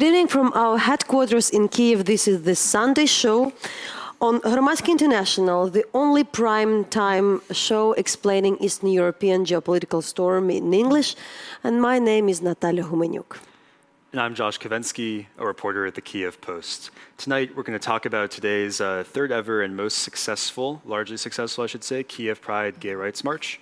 Good evening from our headquarters in Kyiv. This is the Sunday show on Hromadske International, the only prime-time show explaining Eastern European geopolitical storm in English. And my name is Natalia Humenyuk. And I'm Josh Kavensky, a reporter at the Kyiv Post. Tonight, we're going to talk about today's third ever and most successful, largely successful, I should say, Kyiv Pride Gay Rights March.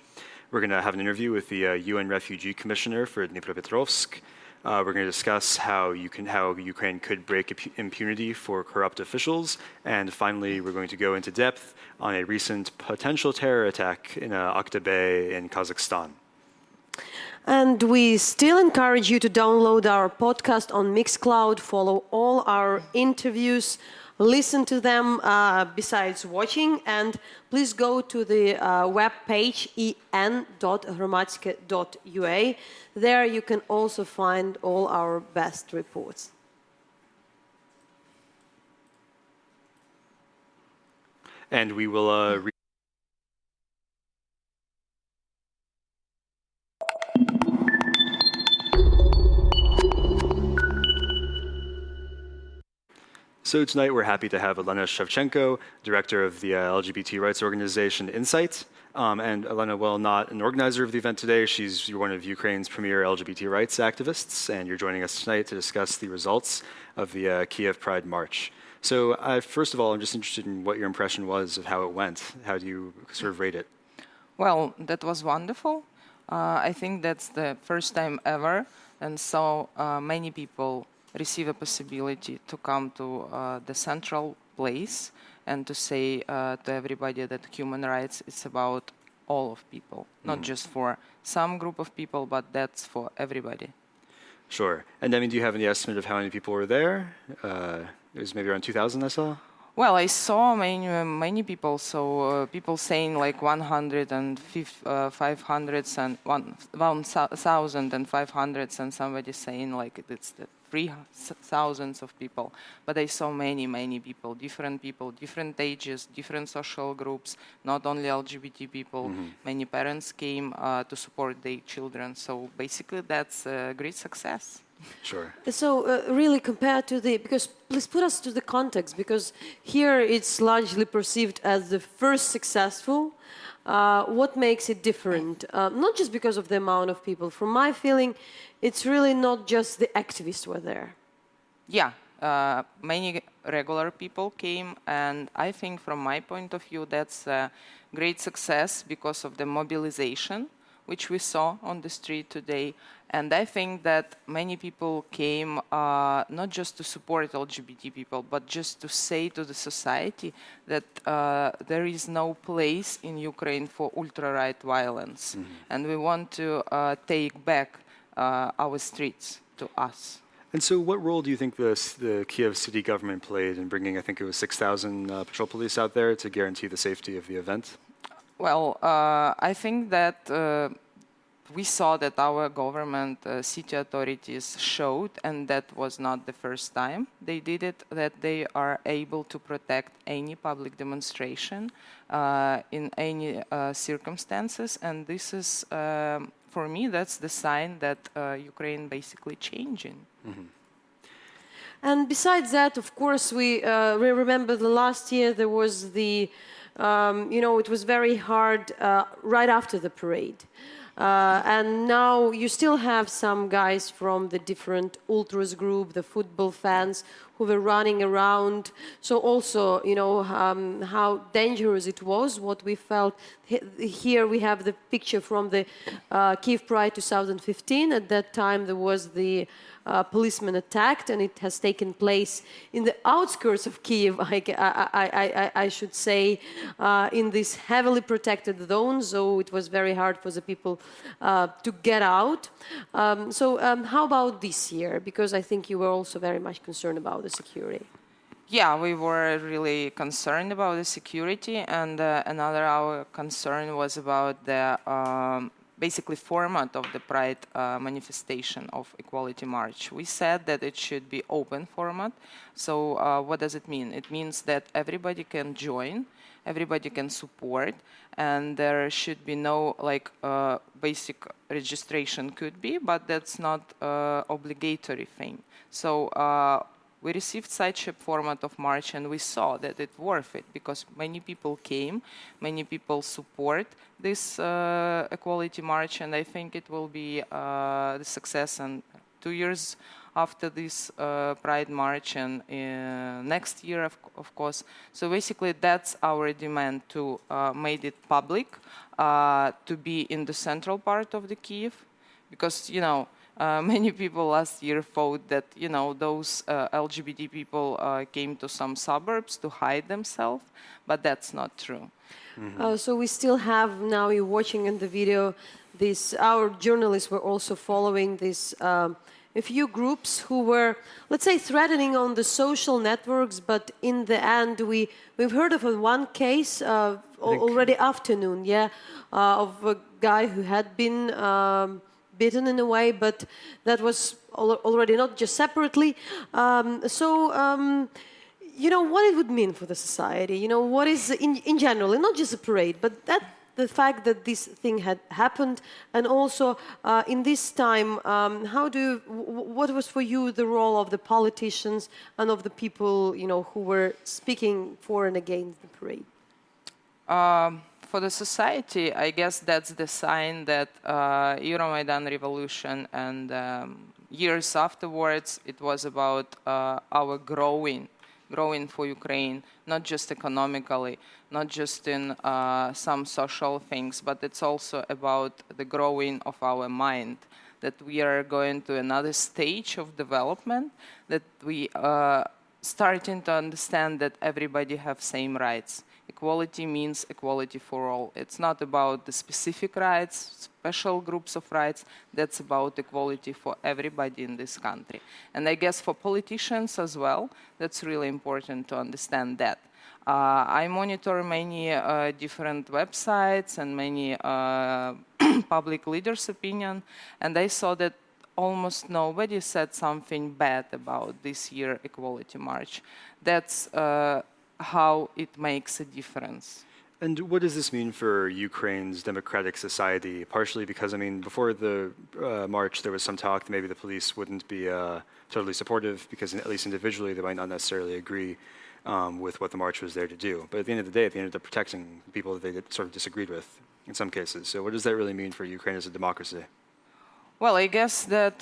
We're going to have an interview with the UN Refugee Commissioner for Dnipropetrovsk. We're going to discuss how Ukraine could break impunity for corrupt officials. And finally, we're going to go into depth on a recent potential terror attack in Ugaz in Kazakhstan. And we still encourage you to download our podcast on Mixcloud, follow all our interviews, listen to them besides watching, and please go to the web page en.hromadske.ua. There you can also find all our best reports. And we will So tonight we're happy to have Olena Shevchenko, director of the LGBT rights organization Insight. And Olena, while not an organizer of the event today, you're one of Ukraine's premier LGBT rights activists, and you're joining us tonight to discuss the results of the Kyiv Pride March. So first of all, I'm just interested in what your impression was of how it went. How do you sort of rate it? Well, that was wonderful. I think that's the first time ever, and so many people receive a possibility to come to the central place and to say to everybody that human rights is about all of people, not just for some group of people, but that's for everybody. Sure. And I mean, do you have any estimate of how many people were there? It was maybe around 2,000 I saw? Well, I saw many people, so people saying like 100 and 500 and 1,500, and somebody saying like it's the 3,000 of people. But I saw many people, different ages, different social groups, not only LGBT people. Many parents came to support their children. So basically that's a great success. Sure. So really compared to because please put us to the context, because here it's largely perceived as the first successful. What makes it different? Not just because of the amount of people. From my feeling, it's really not just the activists were there. Yeah, many regular people came, and I think from my point of view, that's a great success because of the mobilization which we saw on the street today. And I think that many people came not just to support LGBT people, but just to say to the society that there is no place in Ukraine for ultra-right violence. And we want to take back our streets to us. And so what role do you think the Kyiv city government played in bringing, I think it was 6,000 patrol police out there to guarantee the safety of the event? Well, I think that we saw that our government, city authorities showed, and that was not the first time they did it, that they are able to protect any public demonstration in any circumstances. And this is, for me, that's the sign that Ukraine basically changing. And besides that, of course, we remember the last year there was the it was very hard right after the parade. And now you still have some guys from the different ultras group, the football fans, who were running around. So also, how dangerous it was, what we felt. Here we have the picture from the Kyiv Pride 2015. At that time, there was the policeman attacked, and it has taken place in the outskirts of Kyiv, I should say, in this heavily protected zone, so it was very hard for the people to get out. So how about this year? Because I think you were also very much concerned about the security. Yeah, we were really concerned about the security, and another our concern was about the basically format of the Pride manifestation of Equality March. We said that it should be open format. So what does it mean? It means that everybody can join, everybody can support, and there should be no basic registration could be, but that's not obligatory thing. So we received such a format of march, and we saw that it's worth it because many people came, many people support this equality march, and I think it will be the success. And 2 years after this Pride March and next year, of course. So basically, that's our demand to make it public, to be in the central part of the Kyiv, because, many people last year thought that, those LGBT people came to some suburbs to hide themselves, but that's not true. So we still have, now you're watching in the video, our journalists were also following this, a few groups who were, let's say, threatening on the social networks, but in the end, we've heard of one case already afternoon, of a guy who had been bitten in a way, but that was already not just separately. What it would mean for the society, what is in general, and not just a parade, but the fact that this thing had happened, and also in this time, what was for you the role of the politicians and of the people, who were speaking for and against the parade? For the society, I guess that's the sign that Euromaidan revolution and years afterwards, it was about our growing for Ukraine, not just economically, not just in some social things, but it's also about the growing of our mind, that we are going to another stage of development, that we starting to understand that everybody have same rights. Equality means equality for all. It's not about the specific rights, special groups of rights. That's about equality for everybody in this country. And I guess for politicians as well, that's really important to understand that. I monitor many different websites and many public leaders' opinion, and I saw that almost nobody said something bad about this year Equality March. That's how it makes a difference. And what does this mean for Ukraine's democratic society? Partially because, before the march, there was some talk that maybe the police wouldn't be totally supportive because, at least individually, they might not necessarily agree with what the march was there to do. But at the end of the day, they ended up protecting people that they sort of disagreed with in some cases. So what does that really mean for Ukraine as a democracy? Well, I guess that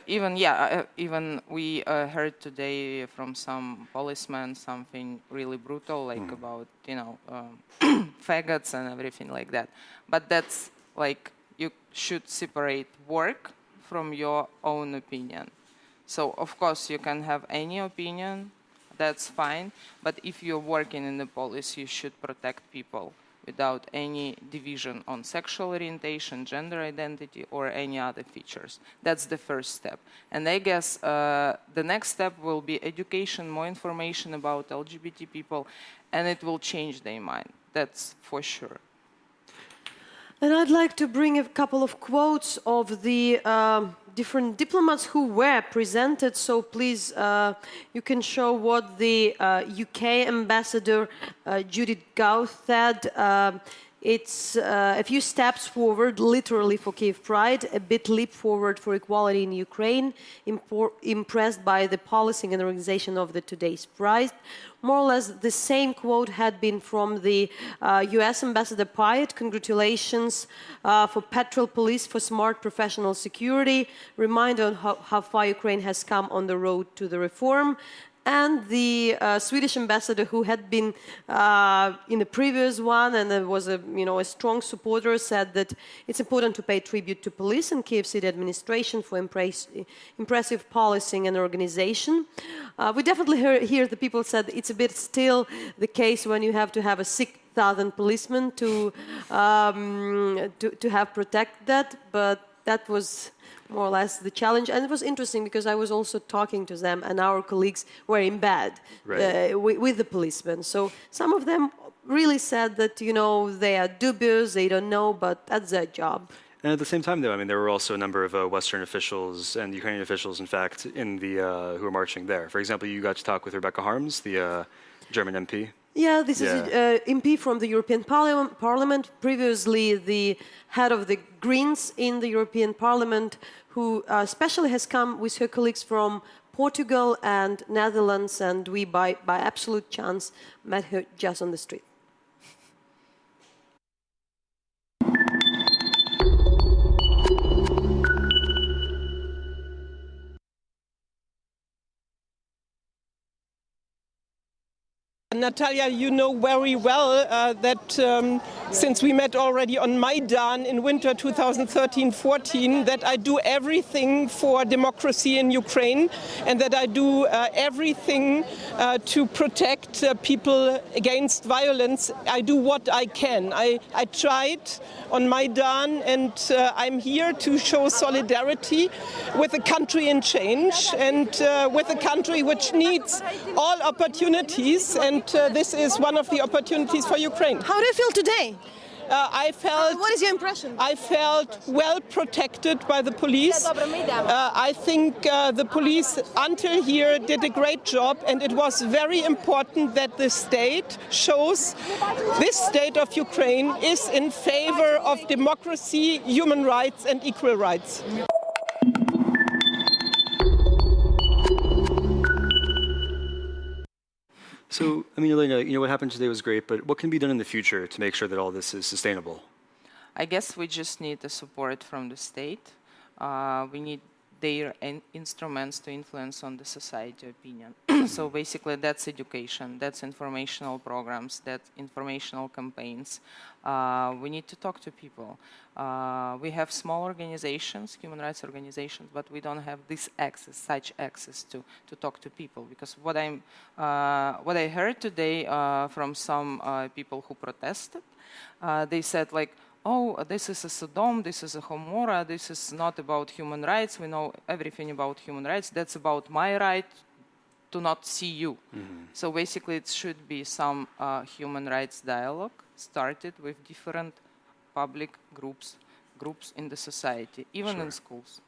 even we heard today from some policemen something really brutal, like about, faggots and everything like that. But that's like, you should separate work from your own opinion. So, of course, you can have any opinion, that's fine. But if you're working in the police, you should protect people without any division on sexual orientation, gender identity, or any other features. That's the first step. And I guess the next step will be education, more information about LGBT people, and it will change their mind. That's for sure. And I'd like to bring a couple of quotes of the different diplomats who were presented. So please, you can show what the UK ambassador Judith Gauth said. It's a few steps forward, literally, for Kyiv Pride, a bit leap forward for equality in Ukraine, impressed by the policy and organization of the today's Pride. More or less the same quote had been from the US Ambassador Pyatt. Congratulations for Patrol Police for smart professional security. Reminder on how far Ukraine has come on the road to the reform. And the Swedish ambassador, who had been in the previous one and was a strong supporter, said that it's important to pay tribute to police and Kyiv City administration for impressive policing and organization. We definitely hear the people said it's a bit still the case when you have to have a 6,000 policemen to have protect that, but that was more or less the challenge. And it was interesting because I was also talking to them, and our colleagues were in bed with the policemen. So some of them really said that, they are dubious, they don't know, but that's their job. And at the same time, though, I mean, there were also a number of Western officials and Ukrainian officials, in fact, in the who were marching there. For example, you got to talk with Rebecca Harms, the German MP. Yeah, this is MP from the European Parliament, previously the head of the Greens in the European Parliament, who especially has come with her colleagues from Portugal and Netherlands, and we, by absolute chance, met her just on the street. Natalia, you know very well that since we met already on Maidan in winter 2013-14, that I do everything for democracy in Ukraine and that I do everything to protect people against violence. I do what I can. I tried on Maidan, and I'm here to show solidarity with a country in change and with a country which needs all opportunities, and this is one of the opportunities for Ukraine. How do you feel today? What is your impression? I felt well protected by the police. I think the police until here did a great job, and it was very important that the state shows this state of Ukraine is in favor of democracy, human rights and equal rights. So, I mean, Olena, you know, what happened today was great, but what can be done in the future to make sure that all this is sustainable? I guess we just need the support from the state. We need their instruments to influence on the society opinion. So basically that's education, that's informational programs, that's informational campaigns. We need to talk to people. We have small organizations, human rights organizations, but we don't have this access, such access to talk to people. Because what I heard today from some people who protested, they said like, oh, this is a Sodom, this is a Gomorrah, this is not about human rights, we know everything about human rights, that's about my right to not see you. So basically it should be some human rights dialogue started with different public groups in the society, even in schools.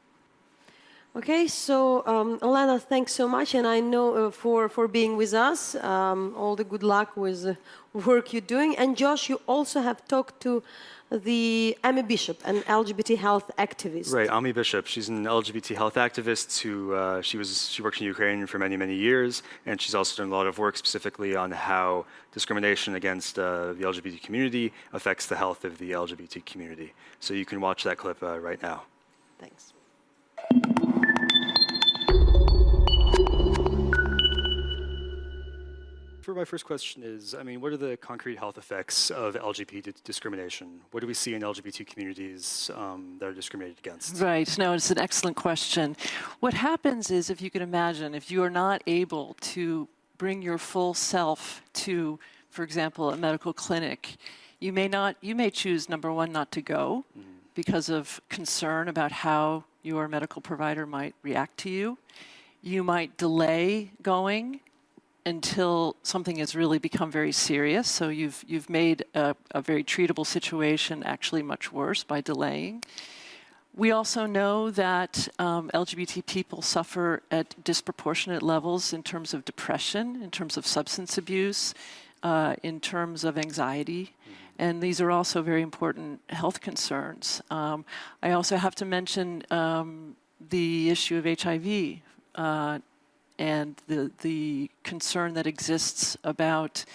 Okay, so Olena, thanks so much, and I know for being with us. All the good luck with the work you're doing. And Josh, you also have talked to the Amy Bishop, an LGBT health activist. Right, Amy Bishop. She's an LGBT health activist who she worked in Ukraine for many, many years, and she's also done a lot of work specifically on how discrimination against the LGBT community affects the health of the LGBT community. So you can watch that clip right now. Thanks. For my first question is, I mean, what are the concrete health effects of LGBT discrimination? What do we see in LGBT communities that are discriminated against? Right. No, it's an excellent question. What happens is, if you can imagine, if you are not able to bring your full self to, for example, a medical clinic, you may choose, number one, not to go because of concern about how your medical provider might react to you. You might delay going until something has really become very serious. So you've made a very treatable situation actually much worse by delaying. We also know that LGBT people suffer at disproportionate levels in terms of depression, in terms of substance abuse, in terms of anxiety. And these are also very important health concerns. I also have to mention the issue of HIV, and the concern that exists about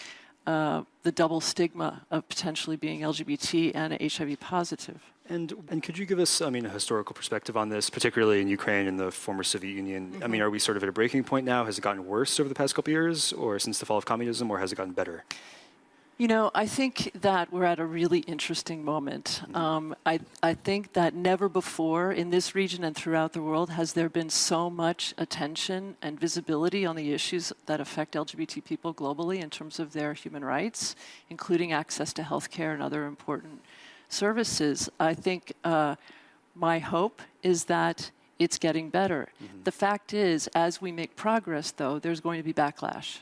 the double stigma of potentially being LGBT and HIV positive. And could you give us, I mean, a historical perspective on this, particularly in Ukraine and the former Soviet Union? I mean, are we sort of at a breaking point now? Has it gotten worse over the past couple of years, or since the fall of communism, or has it gotten better? You know, I think that we're at a really interesting moment. I think that never before in this region and throughout the world has there been so much attention and visibility on the issues that affect LGBT people globally in terms of their human rights, including access to healthcare and other important services. I think my hope is that it's getting better. The fact is, as we make progress, though, there's going to be backlash.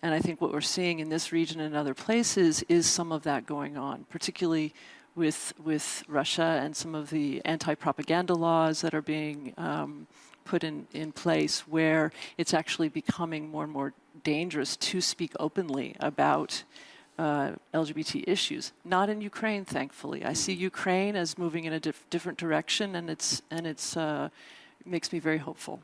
And I think what we're seeing in this region and other places is some of that going on, particularly with Russia and some of the anti-propaganda laws that are being put in place, where it's actually becoming more and more dangerous to speak openly about LGBT issues. Not in Ukraine, thankfully. I see Ukraine as moving in a different direction, and it makes me very hopeful.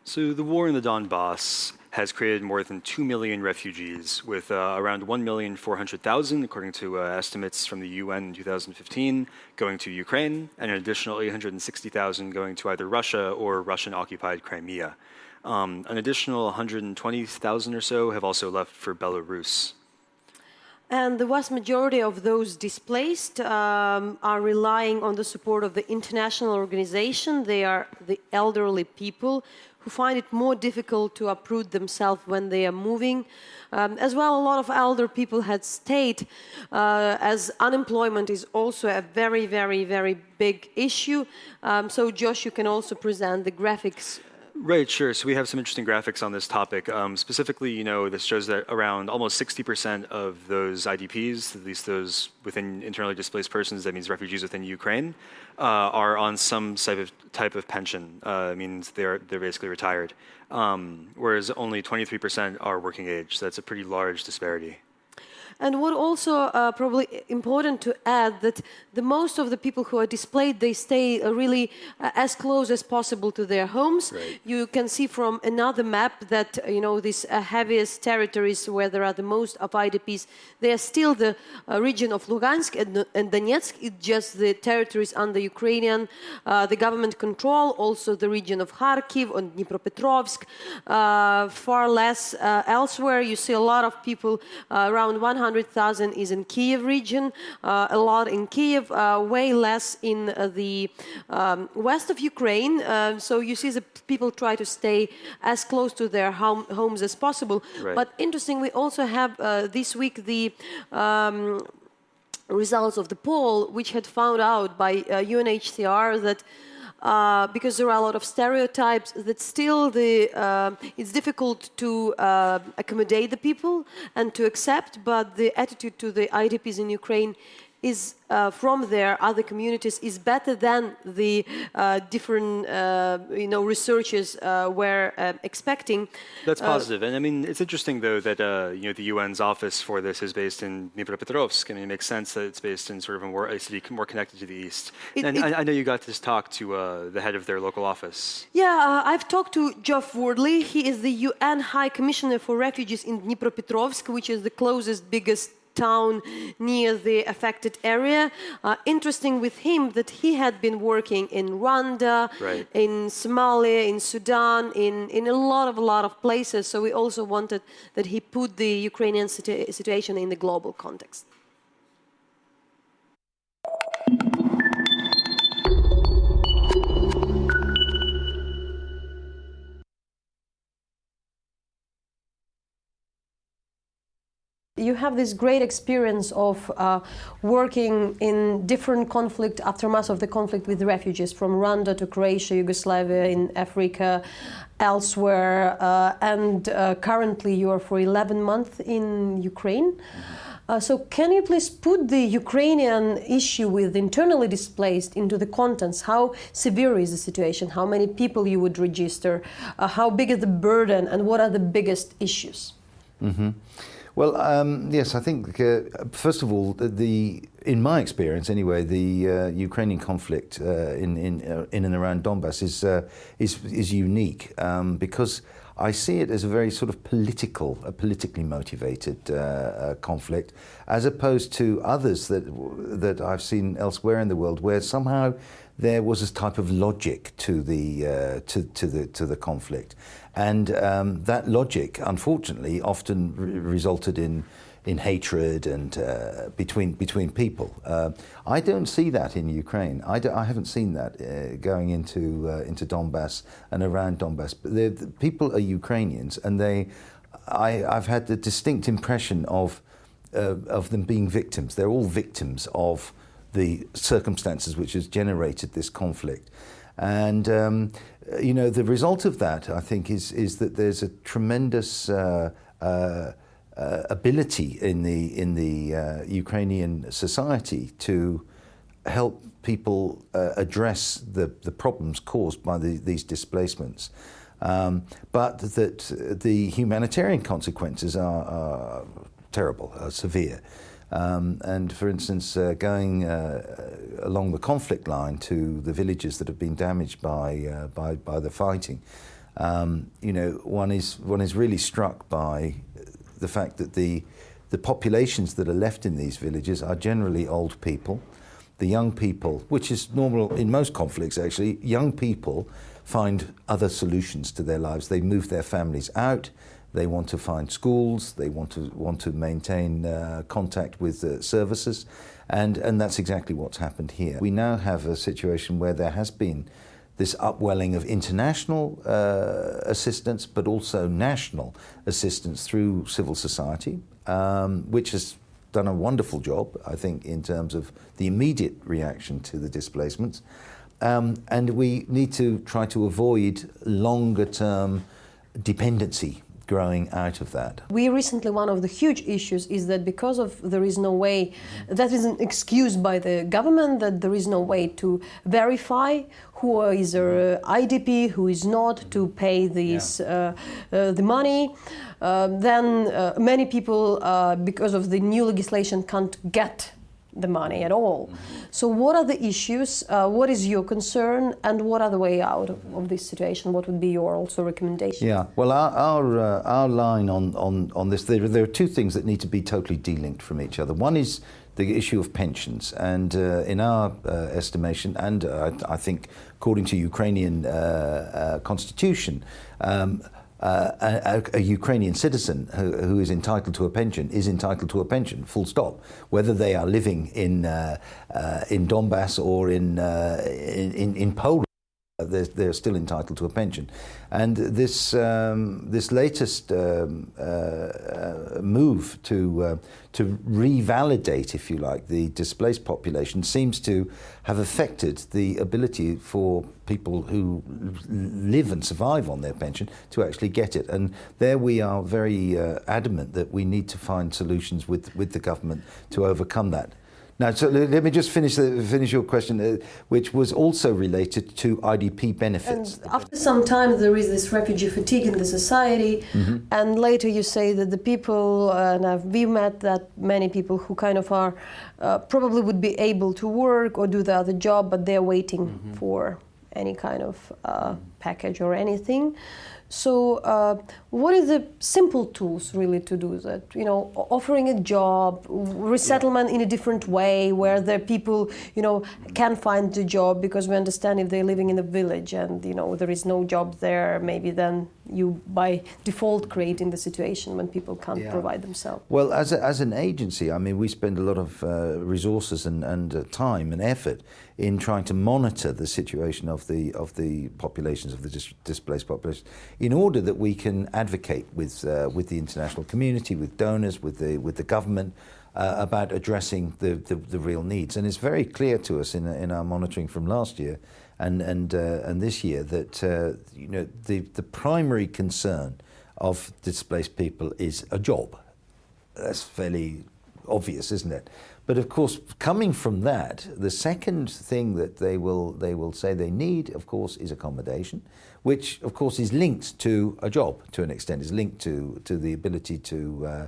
So the war in the Donbass has created more than 2 million refugees, with around 1,400,000, according to estimates from the UN in 2015, going to Ukraine, and an additional 860,000 going to either Russia or Russian-occupied Crimea. An additional 120,000 or so have also left for Belarus. And the vast majority of those displaced are relying on the support of the international organization. They are the elderly people who find it more difficult to uproot themselves when they are moving. As well, a lot of elder people had stayed, as unemployment is also a very, very, very big issue. So, Josh, you can also present the graphics. Right, sure. So we have some interesting graphics on this topic. Specifically, this shows that around almost 60% of those IDPs, at least those within internally displaced persons, that means refugees within Ukraine, are on some type of pension. It means they're basically retired, whereas only 23% are working age. So that's a pretty large disparity. And what also probably important to add, that the most of the people who are displaced, they stay really as close as possible to their homes. Right. You can see from another map that, these heaviest territories where there are the most of IDPs, they are still the region of Lugansk and Donetsk. It's just the territories under Ukrainian, the government control, also the region of Kharkiv and Dnipropetrovsk. Far less elsewhere. You see a lot of people, around 100,000 is in Kyiv region, a lot in Kyiv, way less in the west of Ukraine. So you see the people try to stay as close to their homes as possible. Right. But interesting, we also have this week the results of the poll, which had found out by UNHCR that because there are a lot of stereotypes, that still it's difficult to accommodate the people and to accept, but the attitude to the IDPs in Ukraine is from their other communities is better than the different researchers were expecting. That's positive. And I mean, it's interesting though that the UN's office for this is based in Dnipropetrovsk. I mean, it makes sense that it's based in sort of a city more connected to the east. I know you got to talk to the head of their local office. Yeah, I've talked to Geoff Wordley. He is the UN High Commissioner for Refugees in Dnipropetrovsk, which is the closest, biggest town near the affected area. Interesting with him that he had been working in Rwanda, right, in Somalia, in Sudan, in a lot of places. So we also wanted that he put the Ukrainian situation in the global context. You have this great experience of working in different conflict, aftermath of the conflict with refugees from Rwanda to Croatia, Yugoslavia, in Africa, elsewhere, and currently you are for 11 months in Ukraine. So can you please put the Ukrainian issue with internally displaced into the contents? How severe is the situation? How many people you would register? How big is the burden? And what are the biggest issues? Mm-hmm. Well, yes, I think, first of all, in my experience anyway, the Ukrainian conflict in and around Donbass is unique because I see it as a very sort of politically motivated conflict, as opposed to others that I've seen elsewhere in the world, where somehow there was a type of logic to the conflict, and that logic, unfortunately, often resulted in hatred and between people. I don't see that in Ukraine. I haven't seen that going into Donbass and around Donbass. But the people are Ukrainians, and I've had the distinct impression of them being victims. They're all victims of the circumstances which has generated this conflict. And the result of that, I think, is that there's a tremendous ability in the Ukrainian society to help people address the problems caused by these displacements. But that the humanitarian consequences are terrible, are severe. And for instance, going along the conflict line to the villages that have been damaged by the fighting, one is really struck by the fact that the populations that are left in these villages are generally old people. The young people, which is normal in most conflicts actually, young people find other solutions to their lives. They move their families out. They want to find schools. They want to maintain contact with services, and that's exactly what's happened here. We now have a situation where there has been this upwelling of international assistance, but also national assistance through civil society, which has done a wonderful job, I think, in terms of the immediate reaction to the displacements. And we need to try to avoid longer-term dependency growing out of that. We recently, one of the huge issues is that because of there is no way, that isn't excused by the government, that there is no way to verify who is a IDP, who is not, to pay these the money. Then many people, because of the new legislation, can't get the money at all. So what are the issues? What is your concern, and what are the way out of this situation? What would be your also recommendation? Yeah, well, our line on this, there are two things that need to be totally delinked from each other. One is the issue of pensions, and in our estimation, and I think according to Ukrainian constitution, a Ukrainian citizen who is entitled to a pension is entitled to a pension, full stop. Whether they are living in Donbass or in Poland, they're still entitled to a pension. And this latest move to revalidate, if you like, the displaced population seems to have affected the ability for people who live and survive on their pension to actually get it. And there we are very adamant that we need to find solutions with the government to overcome that. Now, so let me just finish your question, which was also related to IDP benefits. And after some time, there is this refugee fatigue in the society, and later you say that the people, and we've met that many people who kind of are, probably would be able to work or do the other job, but they're waiting for any kind of package or anything. So what are the simple tools really to do that? Offering a job, resettlement in a different way where the people, can find a job, because we understand if they're living in a village and, there is no job there, maybe then you by default creating the situation when people can't provide themselves. Well, as an agency, I mean, we spend a lot of resources and time and effort in trying to monitor the situation of the populations, of the displaced populations, in order that we can advocate with the international community, with donors, with the government, about addressing the real needs. And it's very clear to us in our monitoring from last year and this year that the primary concern of displaced people is a job. That's fairly obvious, isn't it? But of course, coming from that, the second thing that they will say they need, of course, is accommodation, which of course is linked to a job to an extent, is linked to the ability to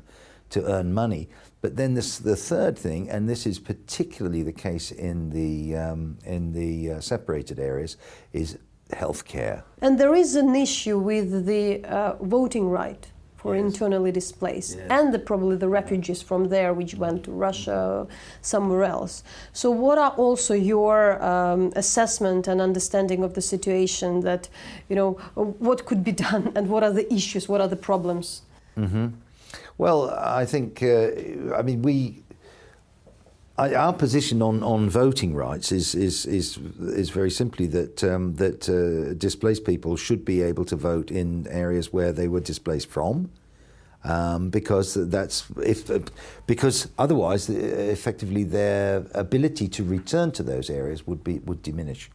earn money. But then the third thing, and this is particularly the case in the separated areas, is healthcare. And there is an issue with the voting right for internally displaced, and probably the refugees from there which went to Russia, somewhere else. So what are also your assessment and understanding of the situation that, what could be done and what are the issues, what are the problems? Well, I think, our position on voting rights is very simply that displaced people should be able to vote in areas where they were displaced from, because otherwise, effectively, their ability to return to those areas would diminish.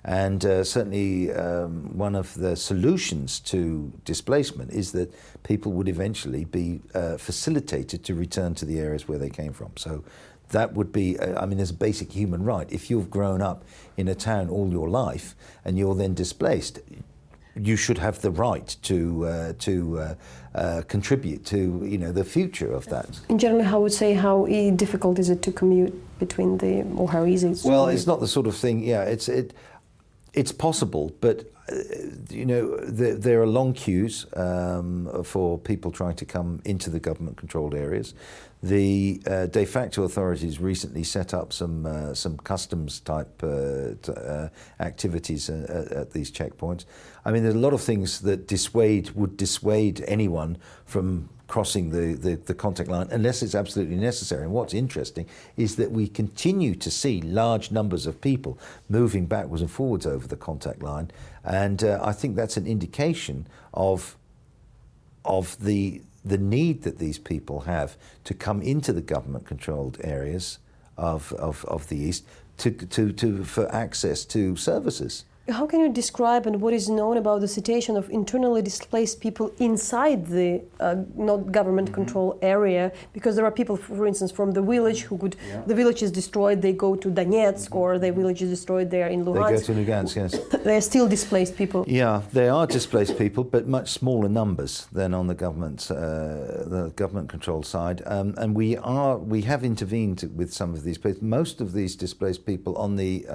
And certainly one of the solutions to displacement is that people would eventually be facilitated to return to the areas where they came from. So that would be, I mean, there's a basic human right. If you've grown up in a town all your life and you're then displaced, you should have the right to contribute to, you know, the future of that. In general, I would say, how difficult is it to commute between the, or how easy it's Well, it's not the sort of thing, yeah, it's possible, but you know, there are long queues for people trying to come into the government-controlled areas. The de facto authorities recently set up some customs-type activities at these checkpoints. I mean, there's a lot of things that would dissuade anyone from crossing the contact line unless it's absolutely necessary. And what's interesting is that we continue to see large numbers of people moving backwards and forwards over the contact line, and I think that's an indication of the need that these people have to come into the government-controlled areas of the East for access to services. How can you describe and what is known about the situation of internally displaced people inside the not government control area? Because there are people, for instance, from the village who could, the village is destroyed, they go to Donetsk, or the village is destroyed, they are in Luhansk. They go to Luhansk, yes. They are still displaced people. Yeah, they are displaced people, but much smaller numbers than on the government-controlled side. And we have intervened with some of these places. Most of these displaced people on the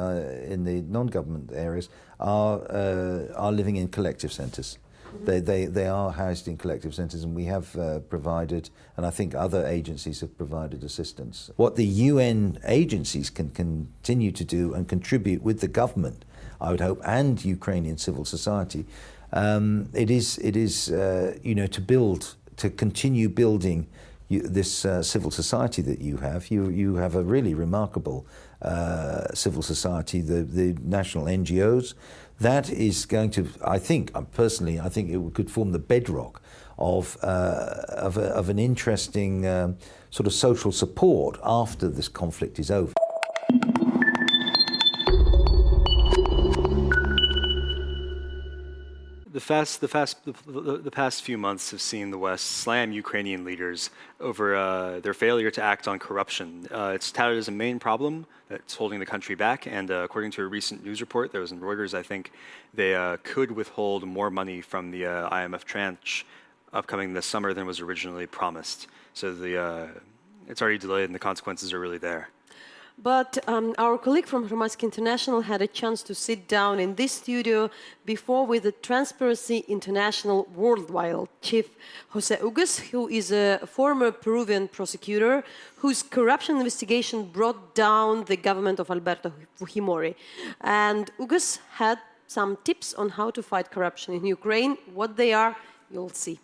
in the non-government areas are living in collective centres. They are housed in collective centres, and we have provided, and I think other agencies have provided assistance. What the UN agencies can continue to do and contribute with the government, I would hope, and Ukrainian civil society, it is you know, to continue building this civil society that you have. You have a really remarkable civil society, the national NGOs. That is going to, I think, personally, I think it could form the bedrock of an interesting sort of social support after this conflict is over. The past few months have seen the West slam Ukrainian leaders over their failure to act on corruption. It's touted as a main problem that's holding the country back, and according to a recent news report that was in Reuters, I think they could withhold more money from the IMF tranche upcoming this summer than was originally promised. So it's already delayed, and the consequences are really there. But our colleague from Hromadske International had a chance to sit down in this studio before with the Transparency International worldwide chief, Jose Ugaz, who is a former Peruvian prosecutor whose corruption investigation brought down the government of Alberto Fujimori. And Ugaz had some tips on how to fight corruption in Ukraine. What they are, you'll see.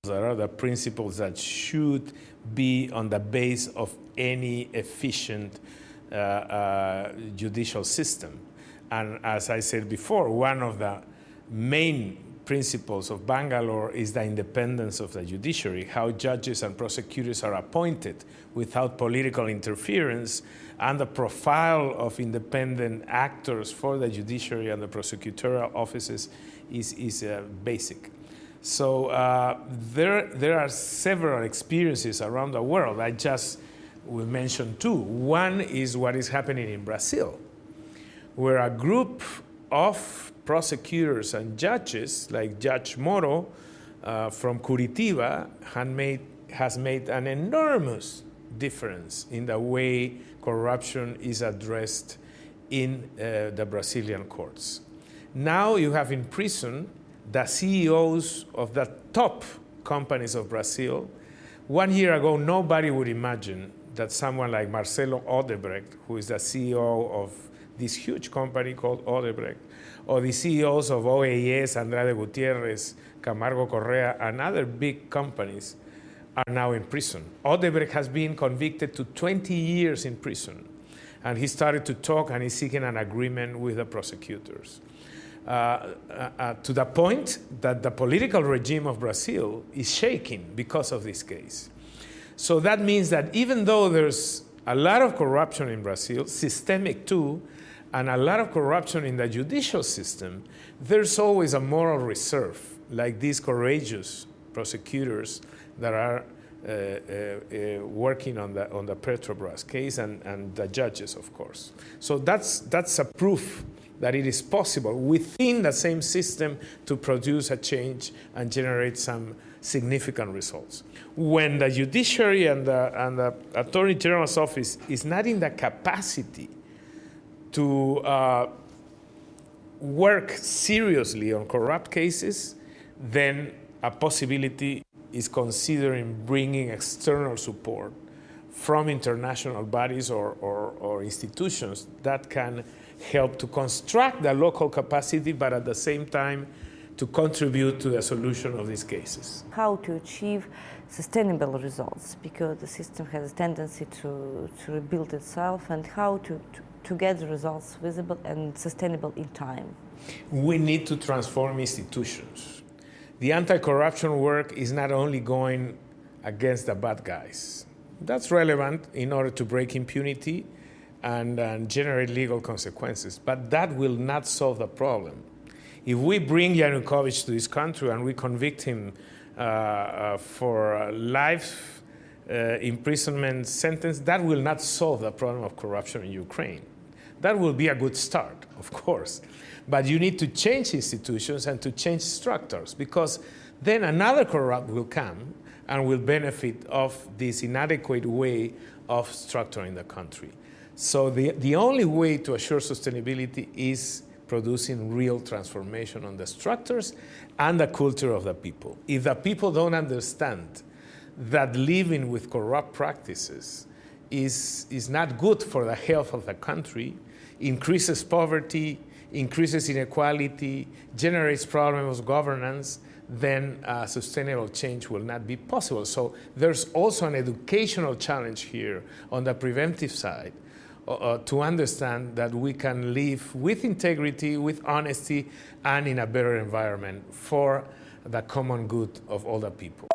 There are the principles that should be on the base of any efficient judicial system. And as I said before, one of the main principles of Bangalore is the independence of the judiciary, how judges and prosecutors are appointed without political interference, and the profile of independent actors for the judiciary and the prosecutorial offices is basic. So there are several experiences around the world. I just will mention two. One is what is happening in Brazil, where a group of prosecutors and judges, like Judge Moro from Curitiba, has made an enormous difference in the way corruption is addressed in the Brazilian courts. Now you have in prison the CEOs of the top companies of Brazil. 1 year ago, nobody would imagine that someone like Marcelo Odebrecht, who is the CEO of this huge company called Odebrecht, or the CEOs of OAS, Andrade Gutierrez, Camargo Correa, and other big companies are now in prison. Odebrecht has been convicted to 20 years in prison, and he started to talk and he's seeking an agreement with the prosecutors. to the point that the political regime of Brazil is shaking because of this case. So that means that even though there's a lot of corruption in Brazil, systemic too, and a lot of corruption in the judicial system, there's always a moral reserve, like these courageous prosecutors that are working on the Petrobras case and the judges, of course. So that's a proof that it is possible within the same system to produce a change and generate some significant results. When the judiciary and the Attorney General's office is not in the capacity to work seriously on corrupt cases, then a possibility is considering bringing external support from international bodies or institutions that can help to construct the local capacity, but at the same time to contribute to the solution of these cases. How to achieve sustainable results, because the system has a tendency to rebuild itself, and how to get the results visible and sustainable in time. We need to transform institutions. The anti-corruption work is not only going against the bad guys. That's relevant in order to break impunity and generate legal consequences, but that will not solve the problem. If we bring Yanukovych to this country and we convict him for a life imprisonment sentence, that will not solve the problem of corruption in Ukraine. That will be a good start, of course. But you need to change institutions and to change structures, because then another corrupt will come and will benefit of this inadequate way of structuring the country. So the only way to assure sustainability is producing real transformation on the structures and the culture of the people. If the people don't understand that living with corrupt practices is not good for the health of the country, increases poverty, increases inequality, generates problems of governance, then sustainable change will not be possible. So there's also an educational challenge here on the preventive side to understand that we can live with integrity, with honesty, and in a better environment for the common good of all the people.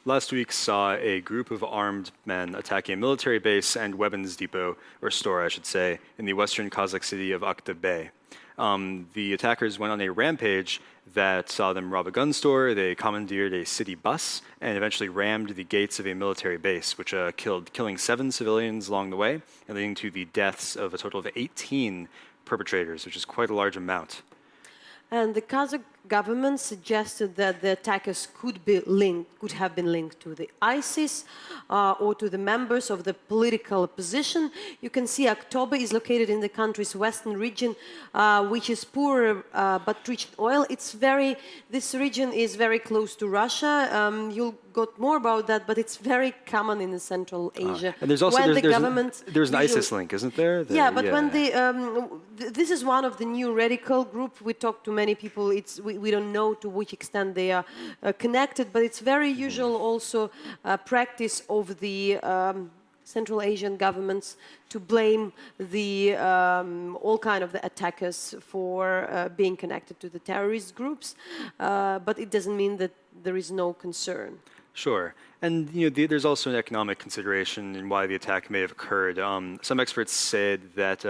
Last week saw a group of armed men attacking a military base and weapons depot, or store, I should say, in the western Kazakh city of Aktobe. The attackers went on a rampage that saw them rob a gun store, they commandeered a city bus, and eventually rammed the gates of a military base, which killing 7 civilians along the way, and leading to the deaths of a total of 18 perpetrators, which is quite a large amount. And the Kazakh government suggested that the attackers could have been linked to the ISIS or to the members of the political opposition. You can see Aktobe is located in the country's western region, which is poor but rich in oil. This region is very close to Russia. You'll got more about that, but it's very common in Central Asia. And there's also there's an ISIS link, isn't there? When this is one of the new radical group. We talked to many people. We don't know to which extent they are connected, but it's very usual also practice of the Central Asian governments to blame the all kind of the attackers for being connected to the terrorist groups, but it doesn't mean that there is no concern. Sure. And there's also an economic consideration in why the attack may have occurred. Some experts said that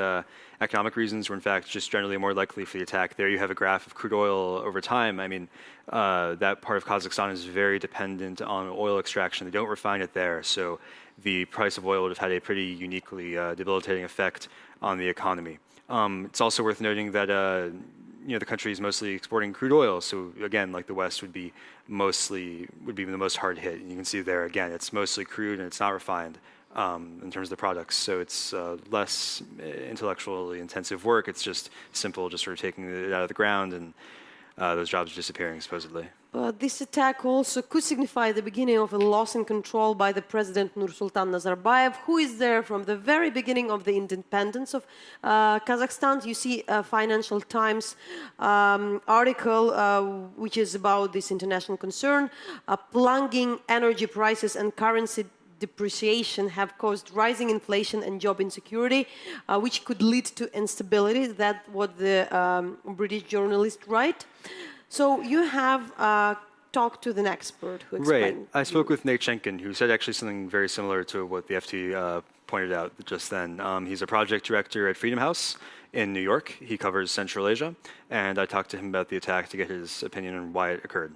economic reasons were in fact just generally more likely for the attack. There you have a graph of crude oil over time. I mean, that part of Kazakhstan is very dependent on oil extraction. They don't refine it there. So the price of oil would have had a pretty uniquely debilitating effect on the economy. It's also worth noting that the country is mostly exporting crude oil. So again, like the West would be the most hard hit. And you can see there again, it's mostly crude and it's not refined in terms of the products. So it's less intellectually intensive work. It's just simple, just sort of taking it out of the ground, and those jobs are disappearing supposedly. This attack also could signify the beginning of a loss in control by the President Nursultan Nazarbayev, who is there from the very beginning of the independence of Kazakhstan. You see a Financial Times article, which is about this international concern, plunging energy prices and currency depreciation have caused rising inflation and job insecurity, which could lead to instability. That's what the British journalist write. So you have talked to an expert who explained. Right. I spoke with Nate Schenkkan, who said actually something very similar to what the FT pointed out just then. He's a project director at Freedom House in New York. He covers Central Asia, and I talked to him about the attack to get his opinion on why it occurred.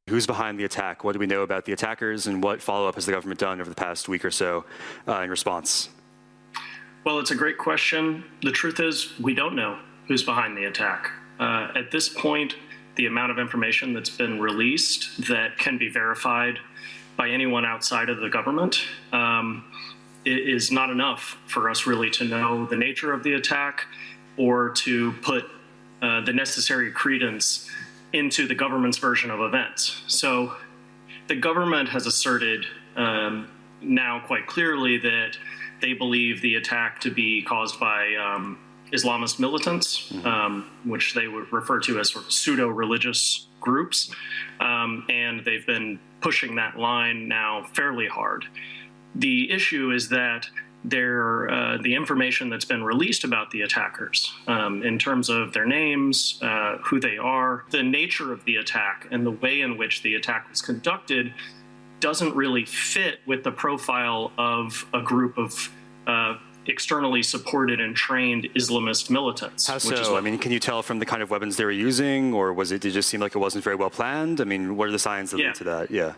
Who's behind the attack? What do we know about the attackers, and what follow-up has the government done over the past week or so in response? Well, it's a great question. The truth is, we don't know who's behind the attack. At this point, the amount of information that's been released that can be verified by anyone outside of the government is not enough for us really to know the nature of the attack or to put the necessary credence into the government's version of events. So the government has asserted now quite clearly that they believe the attack to be caused by Islamist militants, which they would refer to as sort of pseudo-religious groups, and they've been pushing that line now fairly hard. The issue is that the information that's been released about the attackers in terms of their names, who they are, the nature of the attack, and the way in which the attack was conducted doesn't really fit with the profile of a group of externally supported and trained Islamist militants. How so? I mean, can you tell from the kind of weapons they were using, or did it just seem like it wasn't very well planned? I mean, what are the signs that lead to that? Yeah.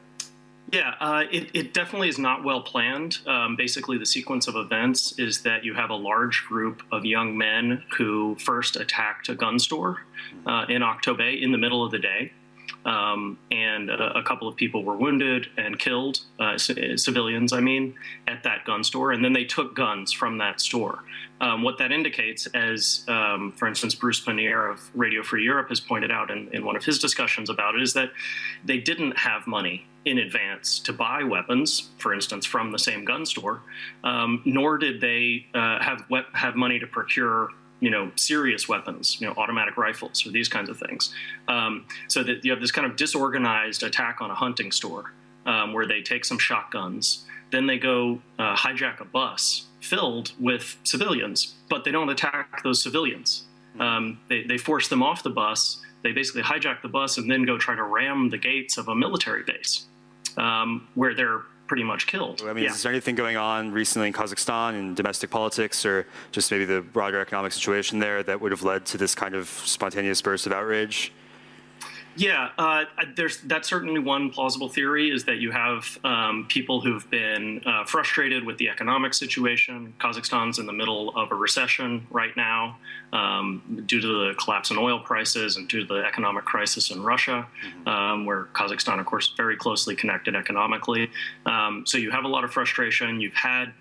Yeah, it definitely is not well planned. Basically, the sequence of events is that you have a large group of young men who first attacked a gun store in October in the middle of the day. And a couple of people were wounded and killed, civilians, I mean, at that gun store. And then they took guns from that store. What that indicates, as, for instance, Bruce Pannier of Radio Free Europe has pointed out in one of his discussions about it, is that they didn't have money in advance to buy weapons, for instance, from the same gun store, nor did they have money to procure serious weapons, automatic rifles or these kinds of things. So that you have this kind of disorganized attack on a hunting store where they take some shotguns, then they go hijack a bus filled with civilians, but they don't attack those civilians. They force them off the bus. They basically hijack the bus and then go try to ram the gates of a military base where they're pretty much killed. I mean, is there anything going on recently in Kazakhstan in domestic politics, or just maybe the broader economic situation there, that would have led to this kind of spontaneous burst of outrage? Yeah, that's certainly one plausible theory, is that you have people who've been frustrated with the economic situation. Kazakhstan's in the middle of a recession right now due to the collapse in oil prices and due to the economic crisis in Russia, where Kazakhstan, of course, is very closely connected economically. So you have a lot of frustration. You've had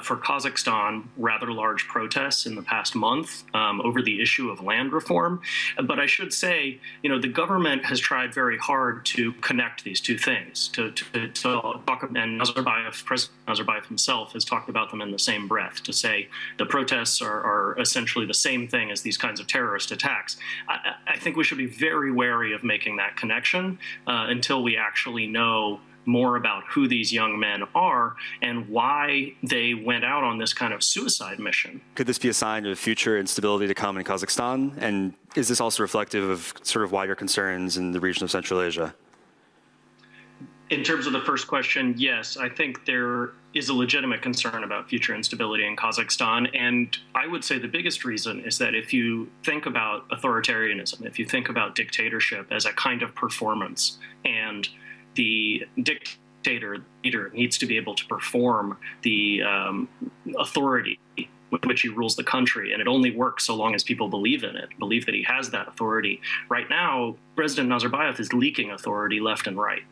for Kazakhstan, rather large protests in the past month over the issue of land reform. But I should say, the government has tried very hard to connect these two things, to talk, and President Nazarbayev himself has talked about them in the same breath, to say the protests are essentially the same thing as these kinds of terrorist attacks. I think we should be very wary of making that connection until we actually know more about who these young men are and why they went out on this kind of suicide mission. Could this be a sign of future instability to come in Kazakhstan? And is this also reflective of sort of wider concerns in the region of Central Asia? In terms of the first question, yes, I think there is a legitimate concern about future instability in Kazakhstan. And I would say the biggest reason is that if you think about authoritarianism, if you think about dictatorship as a kind of performance, and the dictator, leader, needs to be able to perform the authority with which he rules the country, and it only works so long as people believe in it, believe that he has that authority. Right now, President Nazarbayev is leaking authority left and right.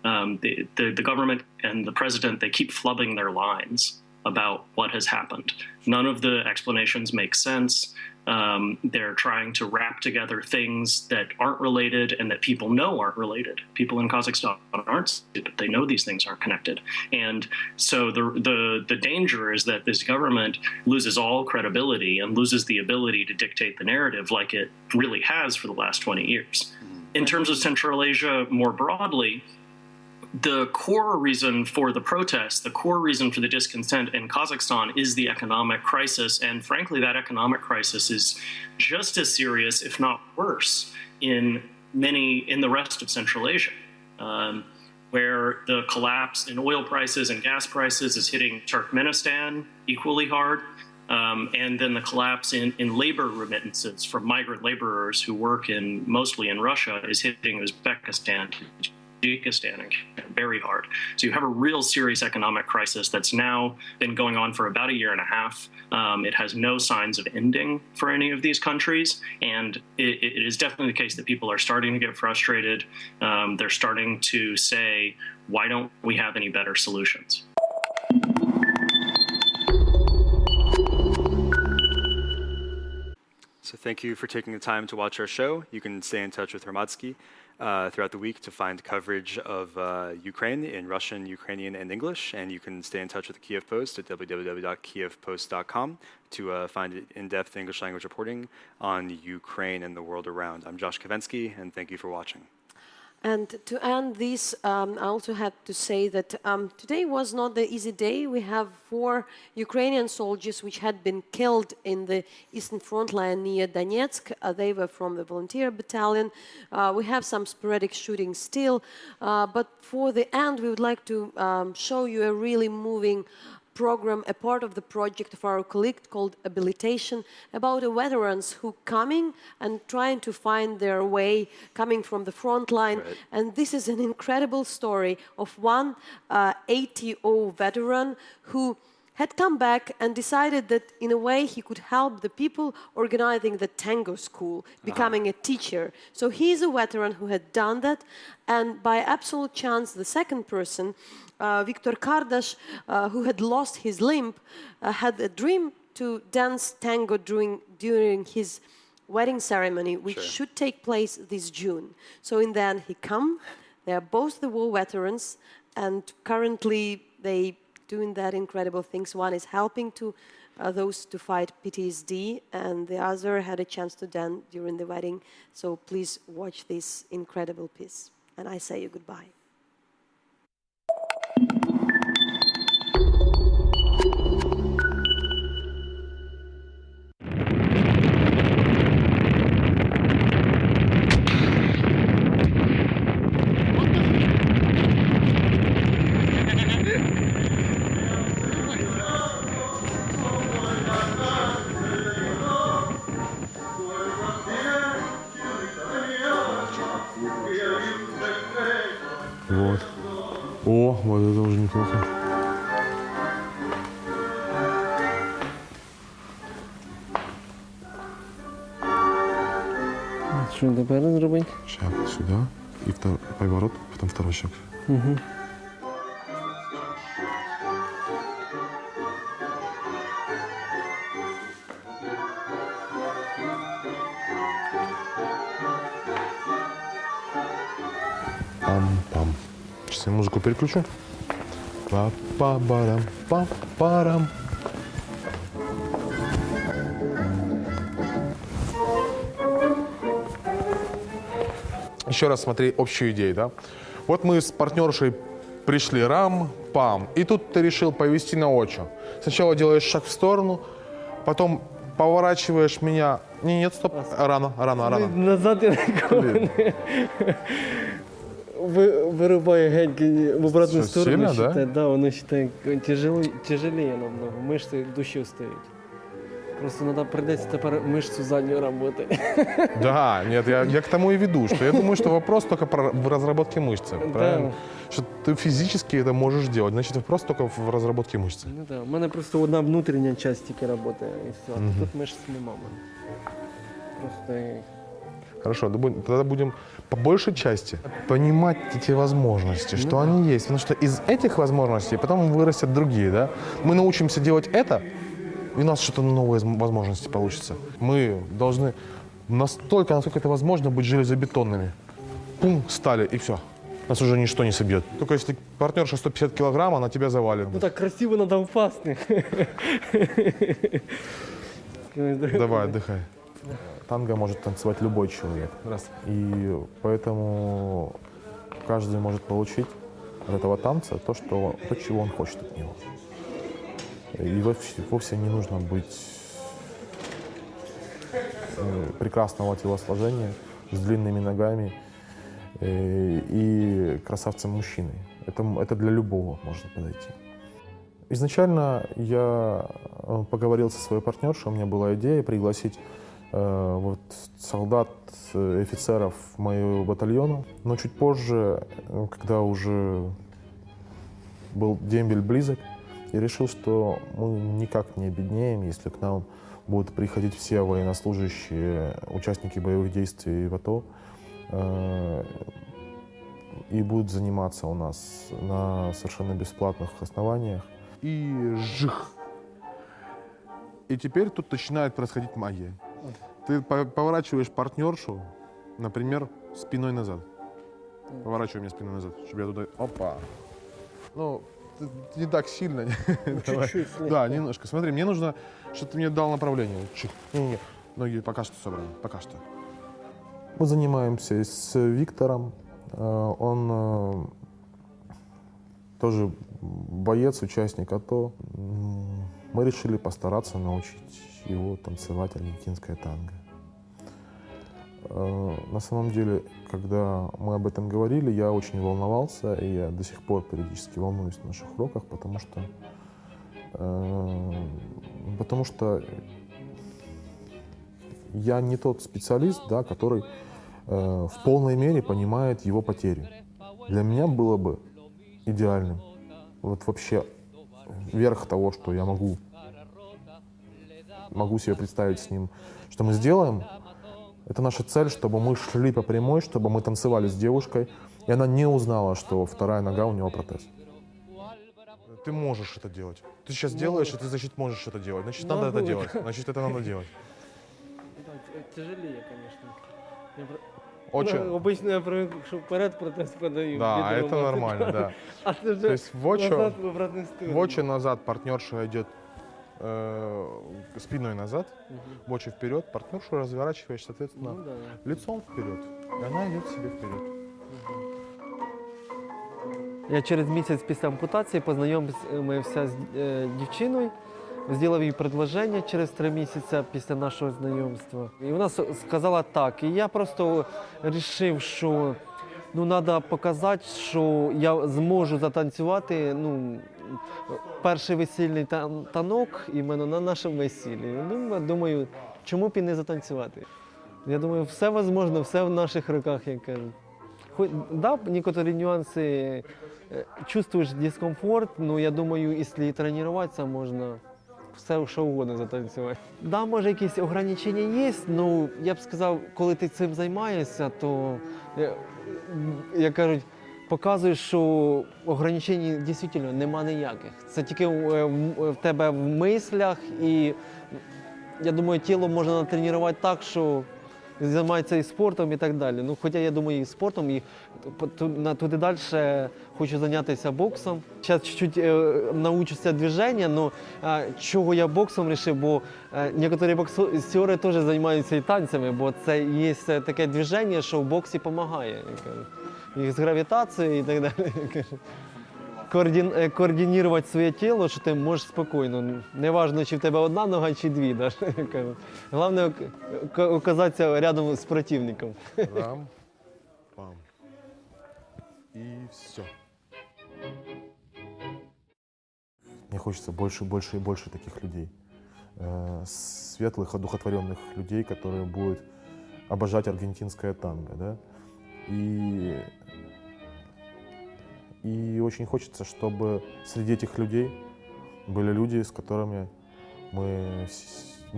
The government and the president, they keep flubbing their lines about what has happened. None of the explanations make sense. They're trying to wrap together things that aren't related and that people know aren't related. People in Kazakhstan aren't stupid. They know these things aren't connected. And so the danger is that this government loses all credibility and loses the ability to dictate the narrative like it really has for the last 20 years. In terms of Central Asia more broadly, the core reason for the protests, the core reason for the discontent in Kazakhstan is the economic crisis. And frankly, that economic crisis is just as serious, if not worse, in the rest of Central Asia, where the collapse in oil prices and gas prices is hitting Turkmenistan equally hard. And then the collapse in labor remittances from migrant laborers who work mostly in Russia is hitting Uzbekistan, Tajikistan very hard. So you have a real serious economic crisis that's now been going on for about a year and a half. It has no signs of ending for any of these countries. And it is definitely the case that people are starting to get frustrated. They're starting to say, why don't we have any better solutions? So thank you for taking the time to watch our show. You can stay in touch with Hromadske throughout the week to find coverage of Ukraine in Russian, Ukrainian, and English. And you can stay in touch with the Kyiv Post at www.kyivpost.com to find in-depth English language reporting on Ukraine and the world around. I'm Josh Kavensky, and thank you for watching. And to end this, I also have to say that today was not the easy day. We have 4 Ukrainian soldiers which had been killed in the eastern front line near Donetsk. They were from the volunteer battalion. We have some sporadic shooting still. But for the end, we would like to show you a really moving program, a part of the project of our colleague called Habilitation, about the veterans who coming and trying to find their way coming from the front line. Right. And this is an incredible story of one 80-year-old veteran who had come back and decided that in a way he could help the people organizing the tango school, becoming a teacher. So he's a veteran who had done that, and by absolute chance the second person, Viktor Kardash, who had lost his limb, had a dream to dance tango during his wedding ceremony, which should take place this June. So in the end he come. They are both the war veterans, and currently they doing that incredible things. One is helping to those to fight PTSD, and the other had a chance to dance during the wedding. So please watch this incredible piece. And I say you goodbye. Вот. О, вот это уже неплохо. Что тепер зробити? Шаг сюда и поворот, потом второй шаг. Угу. Пам-пам. Сейчас я музыку переключу. Па-па-барам, па-парам. Еще раз смотри общую идею, да? Вот мы с партнершей пришли, рам-пам, и тут ты решил повести на очо. Сначала делаешь шаг в сторону, потом поворачиваешь меня. Нет, стоп, рано. Назад я не вырубаю геть в обратную сторону. Сильно, да? Да, воно считай тяжелее намного. Мышцы души устают. Просто надо придется теперь мышцу заднюю работать. Да, нет, я к тому и веду, что я думаю, что вопрос только в разработке мышцы. Правильно? Что ты физически это можешь делать, значит, вопрос только в разработке мышцы. Ну да, у меня просто одна внутренняя часть тільки работает, и все. А тут мышц нема. Просто... Хорошо, тогда будем по большей части понимать эти возможности, что они есть. Потому что из этих возможностей потом вырастят другие, да? Мы научимся делать это, и у нас что-то новые возможности получится. Мы должны настолько, насколько это возможно, быть железобетонными. Пум, стали, и все. Нас уже ничто не собьет. Только если партнерша 150 килограмм, она тебя завалит. Ну так красиво надо упасть. Давай, отдыхай. Танго может танцевать любой человек. Раз. И поэтому каждый может получить от этого танца то, чего он хочет от него. И вовсе не нужно быть прекрасного телосложения, с длинными ногами и красавцем-мужчиной. Это для любого может подойти. Изначально я поговорил со своей партнершей, у меня была идея пригласить солдат, офицеров моего батальона. Но чуть позже, когда уже был дембель близок, я решил, что мы никак не обеднеем, если к нам будут приходить все военнослужащие, участники боевых действий в АТО, и будут заниматься у нас на совершенно бесплатных основаниях. И жих. И теперь тут начинает происходить магия. Ты поворачиваешь партнершу, например, спиной назад. Поворачивай меня спиной назад, чтобы я туда... Опа! Ну, не так сильно. Чуть-чуть. Да, немножко. Смотри, мне нужно, чтобы ты мне дал направление. Не-не-не. Ноги пока что собраны. Пока что. Мы занимаемся с Виктором. Он тоже боец, участник АТО. Мы решили постараться научить его танцевать аргентинское танго. На самом деле, когда мы об этом говорили, я очень волновался, и я до сих пор периодически волнуюсь на наших уроках, потому что я не тот специалист, да, который в полной мере понимает его потерю. Для меня было бы идеальным, вот вообще верх того, что я могу себе представить с ним, что мы сделаем. Это наша цель, чтобы мы шли по прямой, чтобы мы танцевали с девушкой, и она не узнала, что вторая нога у него протез. Ты можешь это делать. Ты сейчас делаешь, и ты, значит, можешь это делать. Значит, надо это делать. Значит, это надо делать. Да, тяжелее, конечно. Очень. Обычно я привык, что вперед протез подаю. Да, это нормально, да. А ты То есть в обратную сторону. очи назад партнерша идет спиной назад, в очи вперед, партнершу разворачиваешь, соответственно, Ну, да. лицом вперед, и она идет себе вперед. Я через місяць після ампутації познайомився з дівчиною, зробив їй предложення через 3 місяці після нашого знайомства. І вона сказала так. І я просто вирішив, що треба показати, що я зможу затанцювати перший весільний танок іменно на нашому весіллі. Думаю, чому б і не затанцювати. Я думаю, все можливо, все в наших руках, як кажуть. Да, некоторые нюансы, чувствуешь дискомфорт, но я думаю, если тренироваться, можно все, що угодно затанцювати. Да, може якісь ограничення є, але я б сказав, коли ти цим займаєшся, то, як кажуть, показуєш, що ограничень дійсно нема ніяких. Це тільки в тебе в мислях, і я думаю, тіло можна натренувати так, що займається і спортом і так далі. Ну, хоча я думаю, і спортом, і туди далі хочу зайнятися боксом. Зараз чуть-чуть научуся движення, але чого я боксом вирішив, бо некоторі боксери теж займаються і танцями, бо це є таке движення, що в боксі допомагає. І з гравітацією і так далі. Координувати своє тіло, що ти можеш спокійно. Неважно, чи в тебе одна нога, чи дві. Головне оказатися рядом з противником. Рам, пам. И все. Мне хочется больше, больше и больше таких людей. Светлых, одухотворенных людей, которые будут обожать аргентинское танго. Да? И очень хочется, чтобы среди этих людей были люди, с которыми мы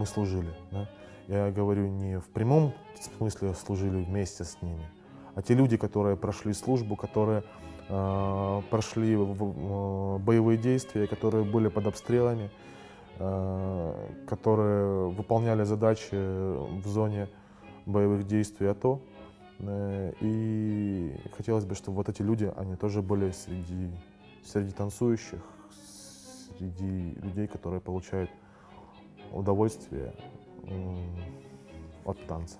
служили. Да? Я говорю не в прямом смысле служили вместе с ними, а те люди, которые прошли службу, которые прошли боевые действия, которые были под обстрелами, которые выполняли задачи в зоне боевых действий АТО. И хотелось бы, чтобы вот эти люди, они тоже были среди танцующих, среди людей, которые получают удовольствие от танца.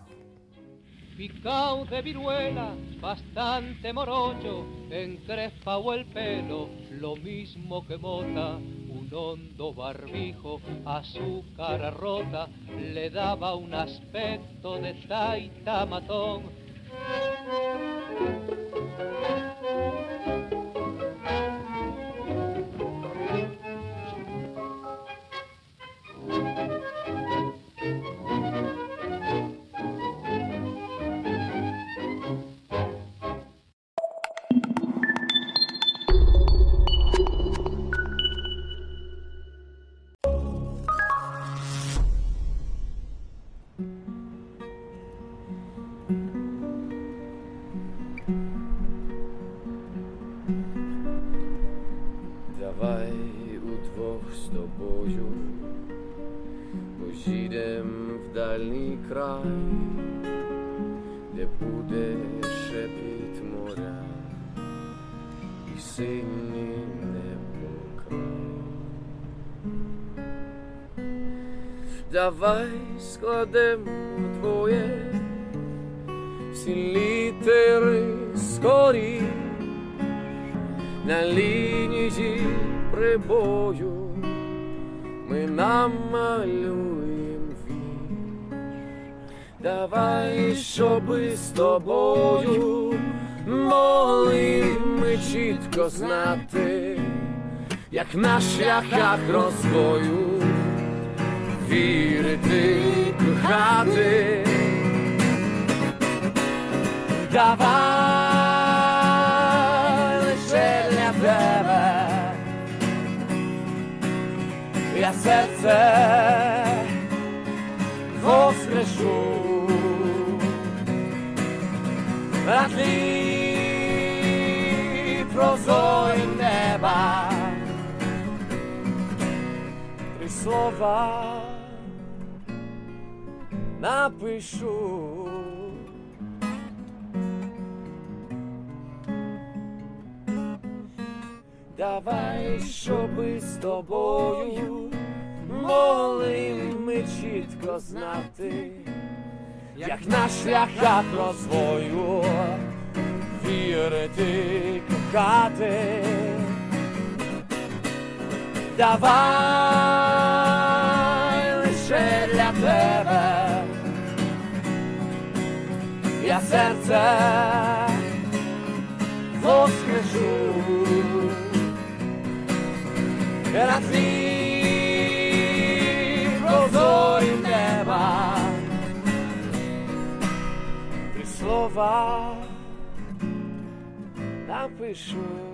Picao de viruela, bastante morocho, encrespado el pelo, lo mismo que mota, un hondo barbijo, a su cara rota, le daba un aspecto de taita matón. Давай удвох з тобою поїдем в дальній край, де буде шепіт моря і синє небо край. Давай складемо двоє всі літери скорі на лінії прибою, ми намалюємо вірш. Давай, щоби з тобою могли ми чітко знати, як на шляхах розбою вірити, кохати. Давай лише для тебе я серце воскрешу, на тлі прозорі неба. Три слова напишу. Давай, щоби з тобою могли ми чітко знати, як на шляхах розвою вірити, кохати. Давай лише для тебе я серце воскрешу, на тлі прозорі неба. Три слова напишу.